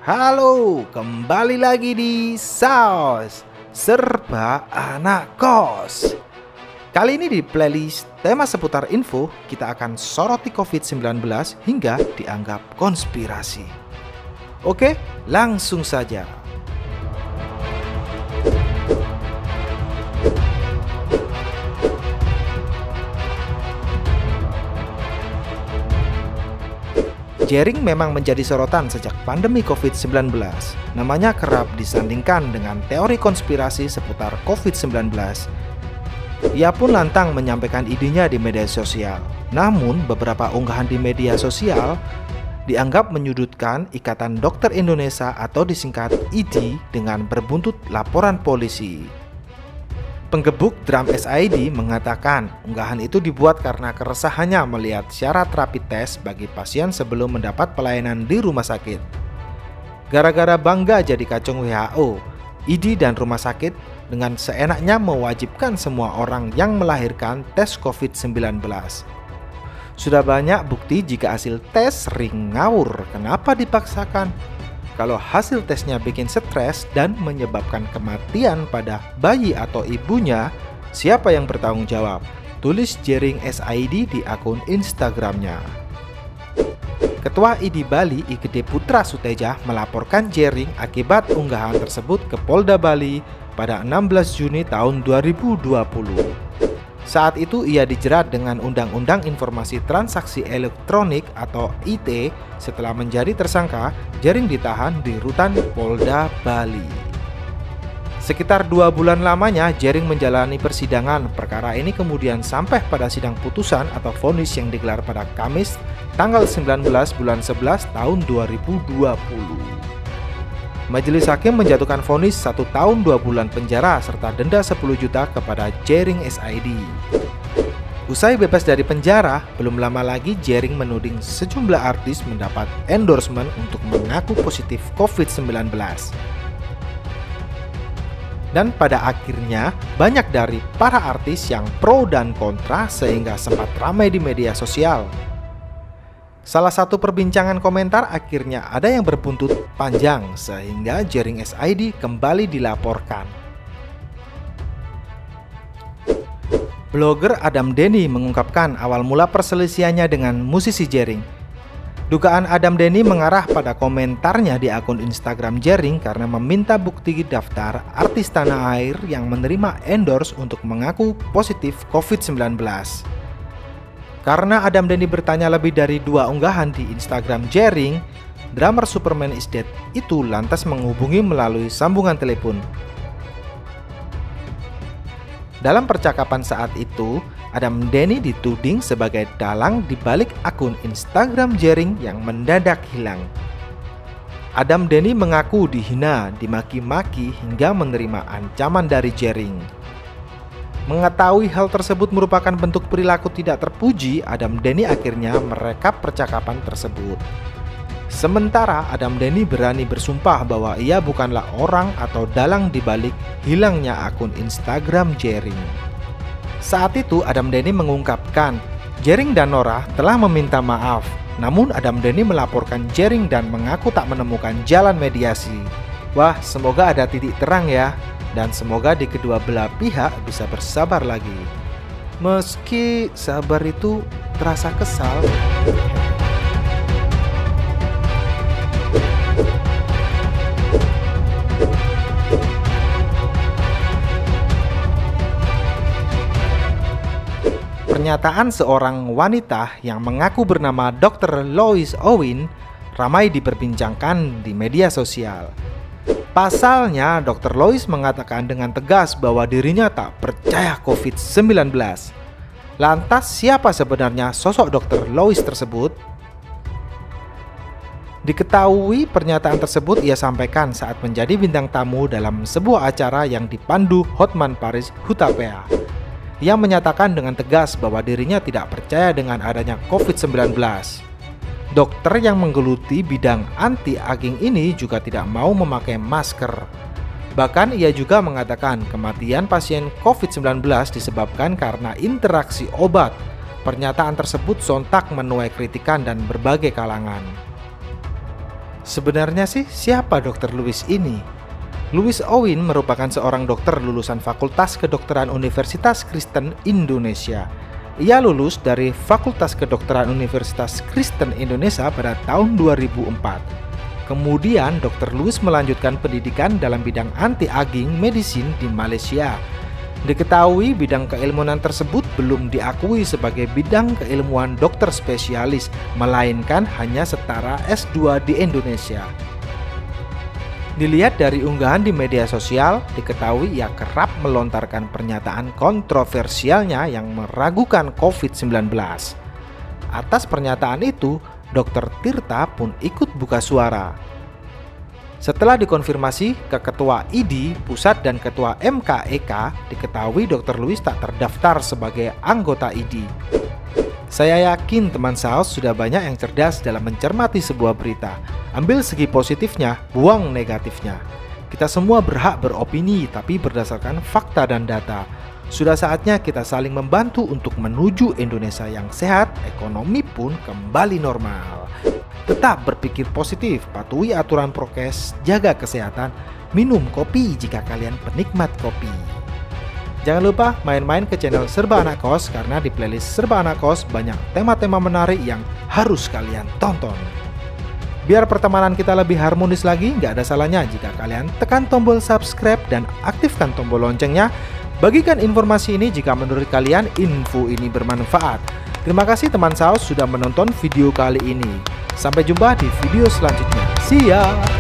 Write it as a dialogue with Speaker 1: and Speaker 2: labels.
Speaker 1: Halo, kembali lagi di Saus Serba Anak Kos. Kali ini di playlist tema seputar info, kita akan soroti COVID-19 hingga dianggap konspirasi. Oke, langsung saja. Jering memang menjadi sorotan sejak pandemi COVID-19. Namanya kerap disandingkan dengan teori konspirasi seputar COVID-19. Ia pun lantang menyampaikan idenya di media sosial. Namun, beberapa unggahan di media sosial dianggap menyudutkan Ikatan Dokter Indonesia atau disingkat IDI dengan berbuntut laporan polisi. Penggebuk Drum SID mengatakan unggahan itu dibuat karena keresahannya melihat syarat rapid test bagi pasien sebelum mendapat pelayanan di rumah sakit. Gara-gara bangga jadi kacung WHO, IDI dan rumah sakit dengan seenaknya mewajibkan semua orang yang melahirkan tes COVID-19. Sudah banyak bukti jika hasil tes sering ngawur, kenapa dipaksakan? Kalau hasil tesnya bikin stres dan menyebabkan kematian pada bayi atau ibunya, siapa yang bertanggung jawab? Tulis Jering SID di akun Instagramnya. Ketua IDI Bali Igede Putra Suteja melaporkan Jering akibat unggahan tersebut ke Polda Bali pada 16 Juni tahun 2020. Saat itu ia dijerat dengan Undang-Undang Informasi Transaksi Elektronik atau ITE. Setelah menjadi tersangka, Jering ditahan di rutan Polda Bali. Sekitar 2 bulan lamanya Jering menjalani persidangan. Perkara ini kemudian sampai pada sidang putusan atau vonis yang digelar pada Kamis tanggal 19 bulan 11 tahun 2020. Majelis Hakim menjatuhkan vonis 1 tahun 2 bulan penjara serta denda 10 juta kepada Jering SID. Usai bebas dari penjara, belum lama lagi Jering menuding sejumlah artis mendapat endorsement untuk mengaku positif COVID-19. Dan pada akhirnya, banyak dari para artis yang pro dan kontra sehingga sempat ramai di media sosial. Salah satu perbincangan komentar akhirnya ada yang berbuntut panjang sehingga Jering SID kembali dilaporkan. Blogger Adam Denny mengungkapkan awal mula perselisihannya dengan musisi Jering. Dugaan Adam Denny mengarah pada komentarnya di akun Instagram Jering karena meminta bukti daftar artis tanah air yang menerima endorse untuk mengaku positif COVID-19. Karena Adam Denny bertanya lebih dari 2 unggahan di Instagram Jering, drummer Superman is Dead itu lantas menghubungi melalui sambungan telepon. Dalam percakapan saat itu, Adam Denny dituding sebagai dalang di balik akun Instagram Jering yang mendadak hilang. Adam Denny mengaku dihina, dimaki-maki hingga menerima ancaman dari Jering. Mengetahui hal tersebut merupakan bentuk perilaku tidak terpuji, Adam Denny akhirnya merekap percakapan tersebut. Sementara Adam Denny berani bersumpah bahwa ia bukanlah orang atau dalang di balik hilangnya akun Instagram Jering. Saat itu Adam Denny mengungkapkan, Jering dan Nora telah meminta maaf. Namun Adam Denny melaporkan Jering dan mengaku tak menemukan jalan mediasi. Wah, semoga ada titik terang ya. Dan semoga di kedua belah pihak bisa bersabar lagi. Meski sabar itu terasa kesal. Pernyataan seorang wanita yang mengaku bernama Dr. Lois Owen ramai diperbincangkan di media sosial. Pasalnya, Dr. Lois mengatakan dengan tegas bahwa dirinya tak percaya COVID-19. Lantas, siapa sebenarnya sosok Dr. Lois tersebut? Diketahui pernyataan tersebut ia sampaikan saat menjadi bintang tamu dalam sebuah acara yang dipandu Hotman Paris Hutapea. Ia menyatakan dengan tegas bahwa dirinya tidak percaya dengan adanya COVID-19. Dokter yang menggeluti bidang anti-aging ini juga tidak mau memakai masker. Bahkan ia juga mengatakan kematian pasien COVID-19 disebabkan karena interaksi obat. Pernyataan tersebut sontak menuai kritikan dan berbagai kalangan. Sebenarnya sih siapa Dr. Lewis ini? Lewis Owen merupakan seorang dokter lulusan Fakultas Kedokteran Universitas Kristen Indonesia. Ia lulus dari Fakultas Kedokteran Universitas Kristen Indonesia pada tahun 2004. Kemudian Dr. Lewis melanjutkan pendidikan dalam bidang anti-aging medicine di Malaysia. Diketahui bidang keilmuan tersebut belum diakui sebagai bidang keilmuan dokter spesialis, melainkan hanya setara S2 di Indonesia. Dilihat dari unggahan di media sosial, diketahui ia kerap melontarkan pernyataan kontroversialnya yang meragukan COVID-19. Atas pernyataan itu, Dr. Tirta pun ikut buka suara. Setelah dikonfirmasi ke Ketua ID Pusat dan Ketua MKEK, diketahui Dr. Lewis tak terdaftar sebagai anggota ID. Saya yakin teman Saus sudah banyak yang cerdas dalam mencermati sebuah berita. Ambil segi positifnya, buang negatifnya. Kita semua berhak beropini, tapi berdasarkan fakta dan data. Sudah saatnya kita saling membantu untuk menuju Indonesia yang sehat, ekonomi pun kembali normal. Tetap berpikir positif, patuhi aturan prokes, jaga kesehatan, minum kopi jika kalian penikmat kopi. Jangan lupa main-main ke channel Serba Anak Kos karena di playlist Serba Anak Kos banyak tema-tema menarik yang harus kalian tonton. Biar pertemanan kita lebih harmonis lagi, nggak ada salahnya jika kalian tekan tombol subscribe dan aktifkan tombol loncengnya. Bagikan informasi ini jika menurut kalian info ini bermanfaat. Terima kasih teman Saus sudah menonton video kali ini. Sampai jumpa di video selanjutnya. See ya!